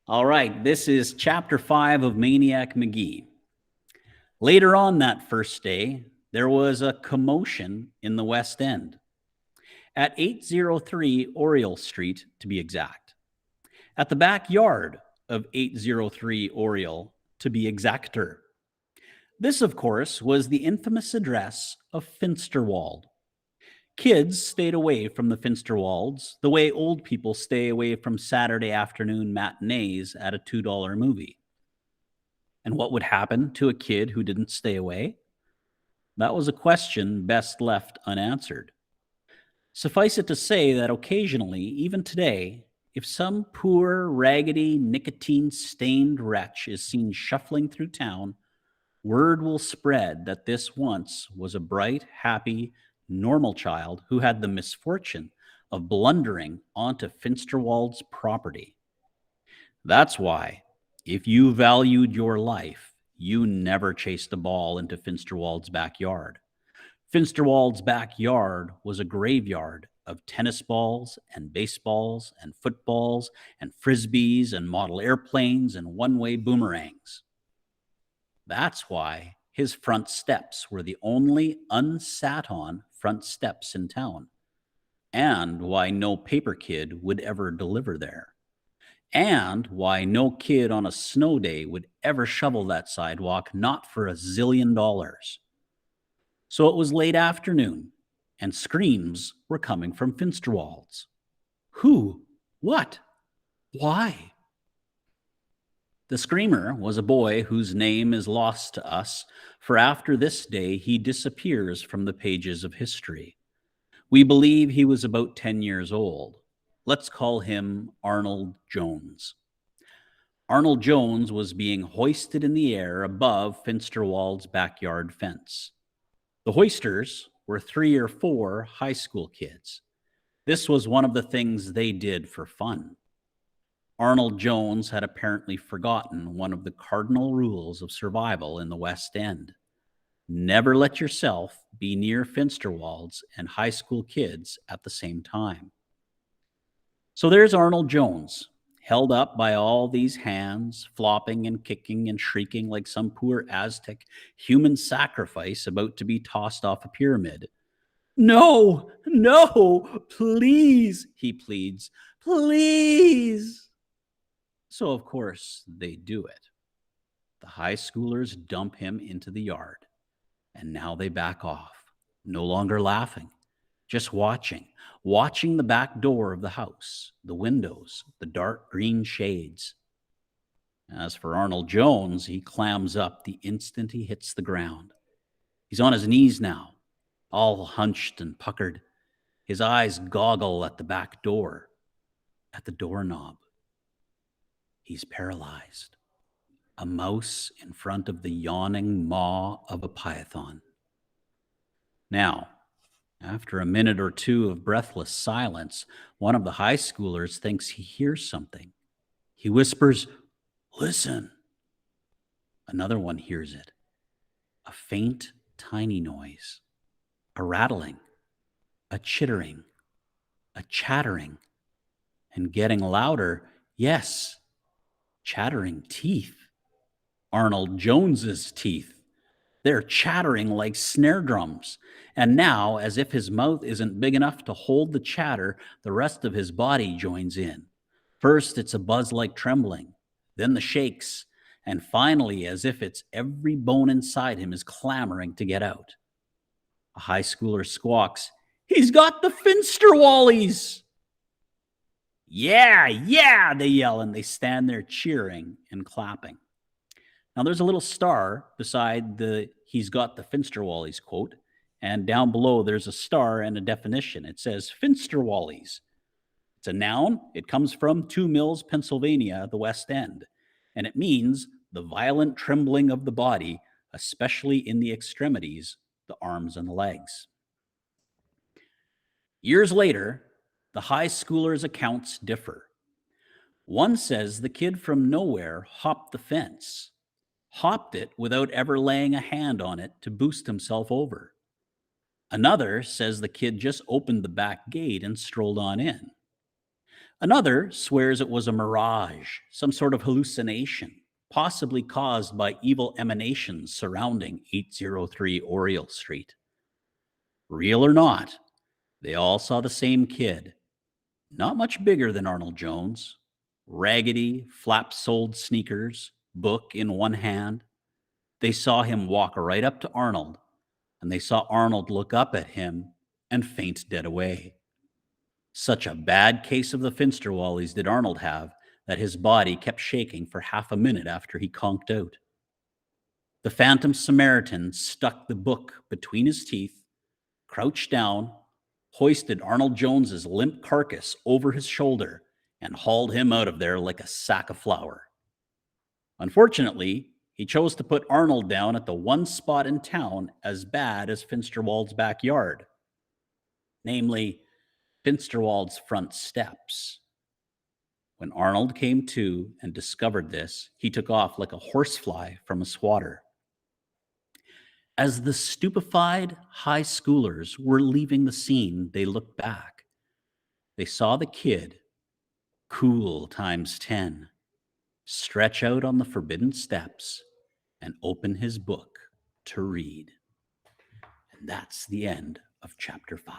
All right, this is chapter 5 of Maniac Magee. Later on that first day, there was a commotion in the West End. At 803 Oriole Street, to be exact. At the backyard of 803 Oriole, to be exacter. This, of course, was the infamous address of Finsterwald. Kids stayed away from the Finsterwalds the way old people stay away from Saturday afternoon matinees at a $2 movie. And what would happen to a kid who didn't stay away? That was a question best left unanswered. Suffice it to say that occasionally, even today, if some poor, raggedy, nicotine stained wretch is seen shuffling through town, word will spread that this once was a bright, happy, normal child who had the misfortune of blundering onto Finsterwald's property. That's why, if you valued your life, you never chased a ball into Finsterwald's backyard. Finsterwald's backyard was a graveyard of tennis balls and baseballs and footballs and frisbees and model airplanes and one-way boomerangs. That's why his front steps were the only unsat on front steps in town, and why no paper kid would ever deliver there, and why no kid on a snow day would ever shovel that sidewalk, not for $1 zillion. So it was late afternoon, and screams were coming from Finsterwalds. Who? What? Why? The screamer was a boy whose name is lost to us, for after this day he disappears from the pages of history. We believe he was about 10 years old. Let's call him Arnold Jones. Arnold Jones was being hoisted in the air above Finsterwald's backyard fence. The hoisters were 3 or 4 high school kids. This was one of the things they did for fun. Arnold Jones had apparently forgotten one of the cardinal rules of survival in the West End. Never let yourself be near Finsterwalds and high school kids at the same time. So there's Arnold Jones, held up by all these hands, flopping and kicking and shrieking like some poor Aztec human sacrifice about to be tossed off a pyramid. No, no, please, he pleads, please. So, of course, they do it. The high schoolers dump him into the yard, and now they back off, no longer laughing, just watching the back door of the house, the windows, the dark green shades. As for Arnold Jones, he clams up the instant he hits the ground. He's on his knees now, all hunched and puckered. His eyes goggle at the back door, at the doorknob. He's paralyzed, a mouse in front of the yawning maw of a python. Now, after a minute or two of breathless silence, one of the high schoolers thinks he hears something. He whispers, "Listen." Another one hears it, a faint, tiny noise, a rattling, a chittering, a chattering, and getting louder, yes, chattering teeth. Arnold Jones's teeth. They're chattering like snare drums. And now, as if his mouth isn't big enough to hold the chatter, the rest of his body joins in. First, it's a buzz-like trembling, then the shakes, and finally, as if it's every bone inside him is clamoring to get out. A high schooler squawks, "He's got the Finsterwallies!" "Yeah, yeah," they yell, and they stand there cheering and clapping. Now, there's a little star beside the "He's got the Finsterwallies" quote, and down below there's a star and a definition. It says Finsterwallies. It's a noun. It comes from Two Mills, Pennsylvania, the West End, and it means the violent trembling of the body, especially in the extremities, the arms and the legs. Years later, the high schoolers' accounts differ. One says the kid from nowhere hopped the fence, hopped it without ever laying a hand on it to boost himself over. Another says the kid just opened the back gate and strolled on in. Another swears it was a mirage, some sort of hallucination, possibly caused by evil emanations surrounding 803 Oriole Street. Real or not, they all saw the same kid, not much bigger than Arnold Jones, raggedy, flap-soled sneakers, book in one hand. They saw him walk right up to Arnold, and they saw Arnold look up at him and faint dead away. Such a bad case of the Finsterwallies did Arnold have that his body kept shaking for half a minute after he conked out. The phantom Samaritan stuck the book between his teeth, crouched down, hoisted Arnold Jones's limp carcass over his shoulder, and hauled him out of there like a sack of flour. Unfortunately, he chose to put Arnold down at the one spot in town as bad as Finsterwald's backyard, namely Finsterwald's front steps. When Arnold came to and discovered this, he took off like a horsefly from a swatter. As the stupefied high schoolers were leaving the scene, they looked back. They saw the kid, cool times 10, stretch out on the forbidden steps and open his book to read. And that's the end of chapter 5.